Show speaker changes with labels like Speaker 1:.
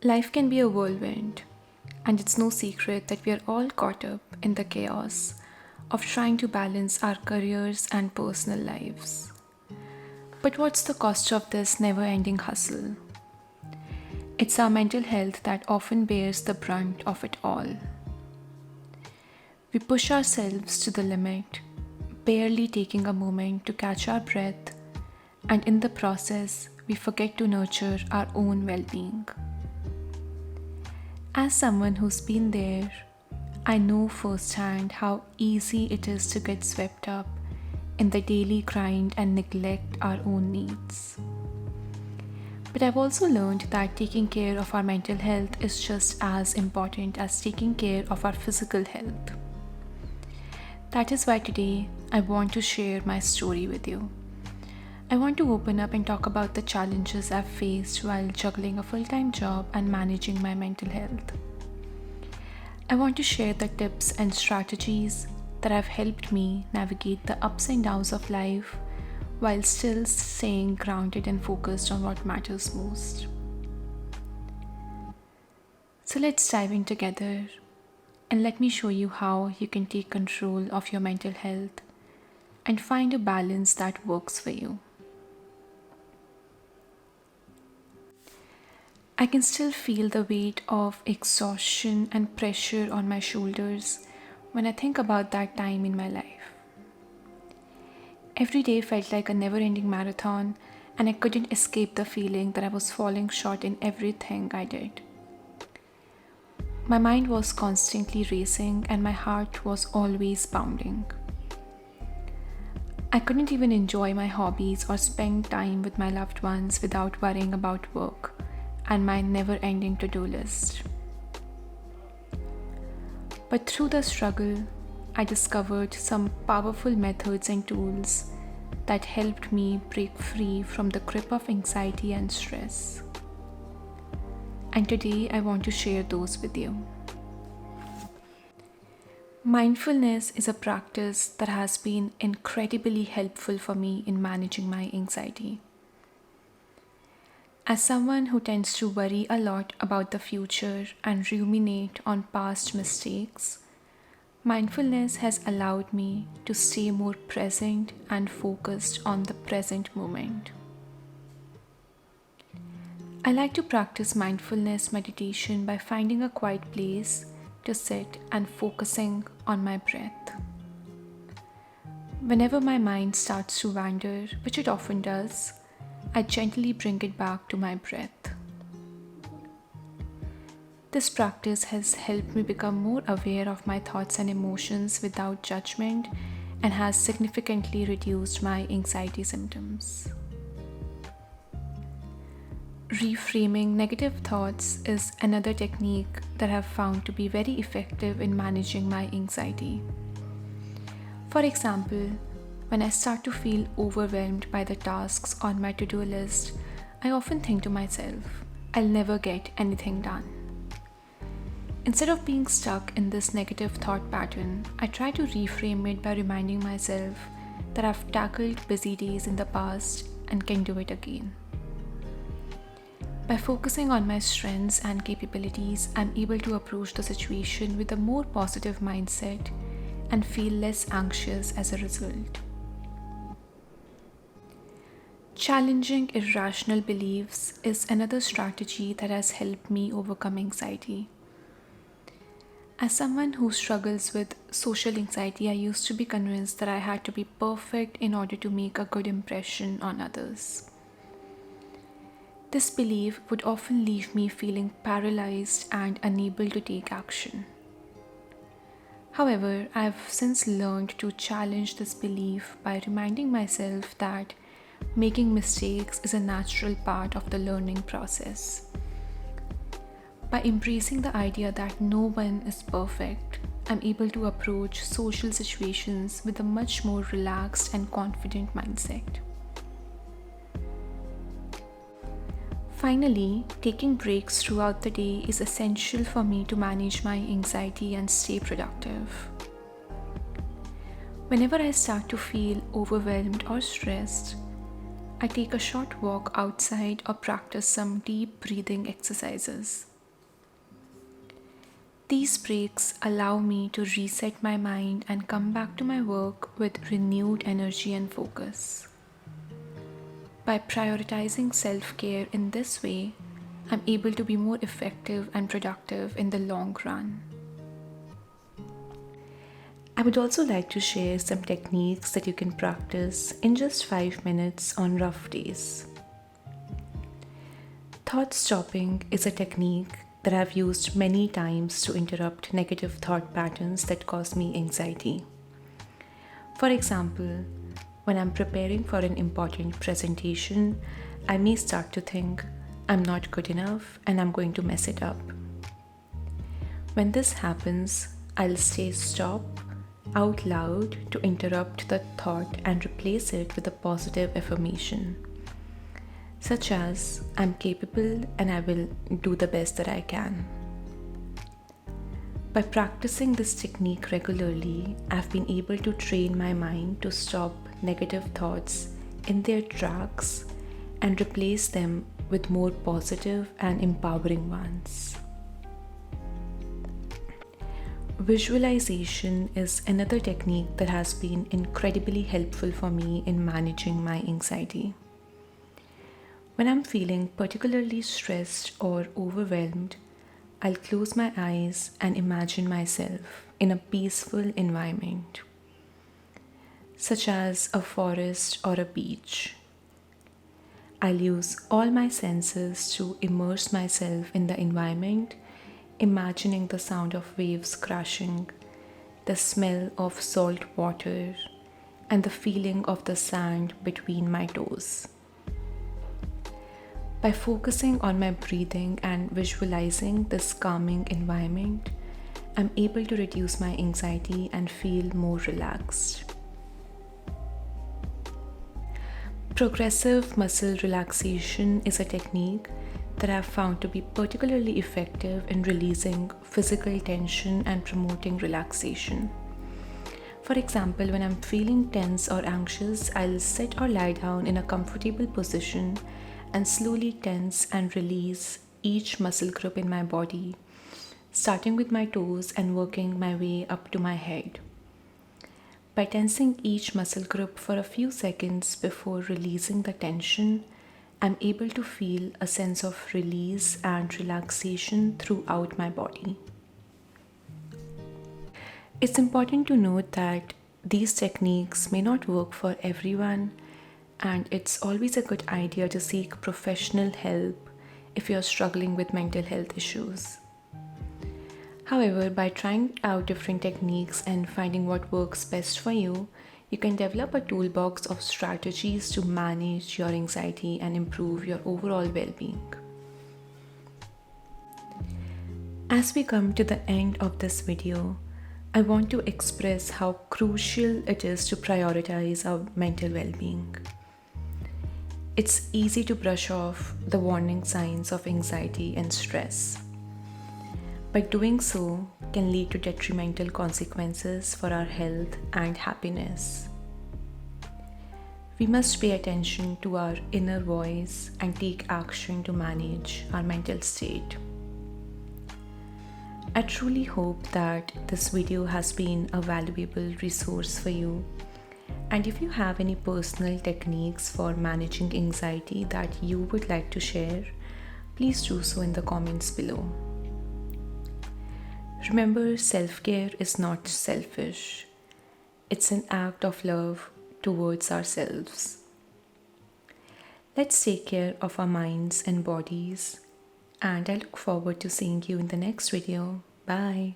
Speaker 1: Life can be a whirlwind, and it's no secret that we are all caught up in the chaos of trying to balance our careers and personal lives. But what's the cost of this never ending hustle? It's our mental health that often bears the brunt of it all. We push ourselves to the limit, barely taking a moment to catch our breath, and in the process, we forget to nurture our own well being. As someone who's been there, I know firsthand how easy it is to get swept up in the daily grind and neglect our own needs. But I've also learned that taking care of our mental health is just as important as taking care of our physical health. That is why today I want to share my story with you. I want to open up and talk about the challenges I've faced while juggling a full-time job and managing my mental health. I want to share the tips and strategies that have helped me navigate the ups and downs of life while still staying grounded and focused on what matters most. So let's dive in together and let me show you how you can take control of your mental health and find a balance that works for you. I can still feel the weight of exhaustion and pressure on my shoulders when I think about that time in my life. Every day felt like a never ending marathon, and I couldn't escape the feeling that I was falling short in everything I did. My mind was constantly racing, and my heart was always pounding. I couldn't even enjoy my hobbies or spend time with my loved ones without worrying about work and my never-ending to-do list. But through the struggle, I discovered some powerful methods and tools that helped me break free from the grip of anxiety and stress. And today I want to share those with you. Mindfulness is a practice that has been incredibly helpful for me in managing my anxiety. As someone who tends to worry a lot about the future and ruminate on past mistakes, mindfulness has allowed me to stay more present and focused on the present moment. I like to practice mindfulness meditation by finding a quiet place to sit and focusing on my breath. Whenever my mind starts to wander, which it often does, I gently bring it back to my breath. This practice has helped me become more aware of my thoughts and emotions without judgment and has significantly reduced my anxiety symptoms. Reframing negative thoughts is another technique that I've found to be very effective in managing my anxiety. For example, when I start to feel overwhelmed by the tasks on my to-do list, I often think to myself, I'll never get anything done. Instead of being stuck in this negative thought pattern, I try to reframe it by reminding myself that I've tackled busy days in the past and can do it again. By focusing on my strengths and capabilities, I'm able to approach the situation with a more positive mindset and feel less anxious as a result. Challenging irrational beliefs is another strategy that has helped me overcome anxiety. As someone who struggles with social anxiety, I used to be convinced that I had to be perfect in order to make a good impression on others. This belief would often leave me feeling paralyzed and unable to take action. However, I've since learned to challenge this belief by reminding myself that making mistakes is a natural part of the learning process. By embracing the idea that no one is perfect, I'm able to approach social situations with a much more relaxed and confident mindset. Finally, taking breaks throughout the day is essential for me to manage my anxiety and stay productive. Whenever I start to feel overwhelmed or stressed, I take a short walk outside or practice some deep breathing exercises. These breaks allow me to reset my mind and come back to my work with renewed energy and focus. By prioritizing self care in this way, I'm able to be more effective and productive in the long run. I would also like to share some techniques that you can practice in just 5 minutes on rough days. Thought stopping is a technique that I've used many times to interrupt negative thought patterns that cause me anxiety. For example, when I'm preparing for an important presentation, I may start to think, I'm not good enough and I'm going to mess it up. When this happens, I'll say stop out loud to interrupt the thought and replace it with a positive affirmation, such as, I'm capable and I will do the best that I can. By practicing this technique regularly, I've been able to train my mind to stop negative thoughts in their tracks and replace them with more positive and empowering ones. Visualization is another technique that has been incredibly helpful for me in managing my anxiety. When I'm feeling particularly stressed or overwhelmed, I'll close my eyes and imagine myself in a peaceful environment, such as a forest or a beach. I'll use all my senses to immerse myself in the environment, imagining the sound of waves crashing, the smell of salt water, and the feeling of the sand between my toes. By focusing on my breathing and visualizing this calming environment, I'm able to reduce my anxiety and feel more relaxed. Progressive muscle relaxation is a technique that I've found to be particularly effective in releasing physical tension and promoting relaxation. For example, when I'm feeling tense or anxious, I'll sit or lie down in a comfortable position and slowly tense and release each muscle group in my body, starting with my toes and working my way up to my head. By tensing each muscle group for a few seconds before releasing the tension, I'm able to feel a sense of release and relaxation throughout my body. It's important to note that these techniques may not work for everyone, and it's always a good idea to seek professional help if you're struggling with mental health issues. However, by trying out different techniques and finding what works best for you, you can develop a toolbox of strategies to manage your anxiety and improve your overall well being. As we come to the end of this video, I want to express how crucial it is to prioritize our mental well being. It's easy to brush off the warning signs of anxiety and stress, but doing so can lead to detrimental consequences for our health and happiness. We must pay attention to our inner voice and take action to manage our mental state. I truly hope that this video has been a valuable resource for you. And if you have any personal techniques for managing anxiety that you would like to share, please do so in the comments below. Remember, self-care is not selfish. It's an act of love towards ourselves. Let's take care of our minds and bodies, and I look forward to seeing you in the next video. Bye.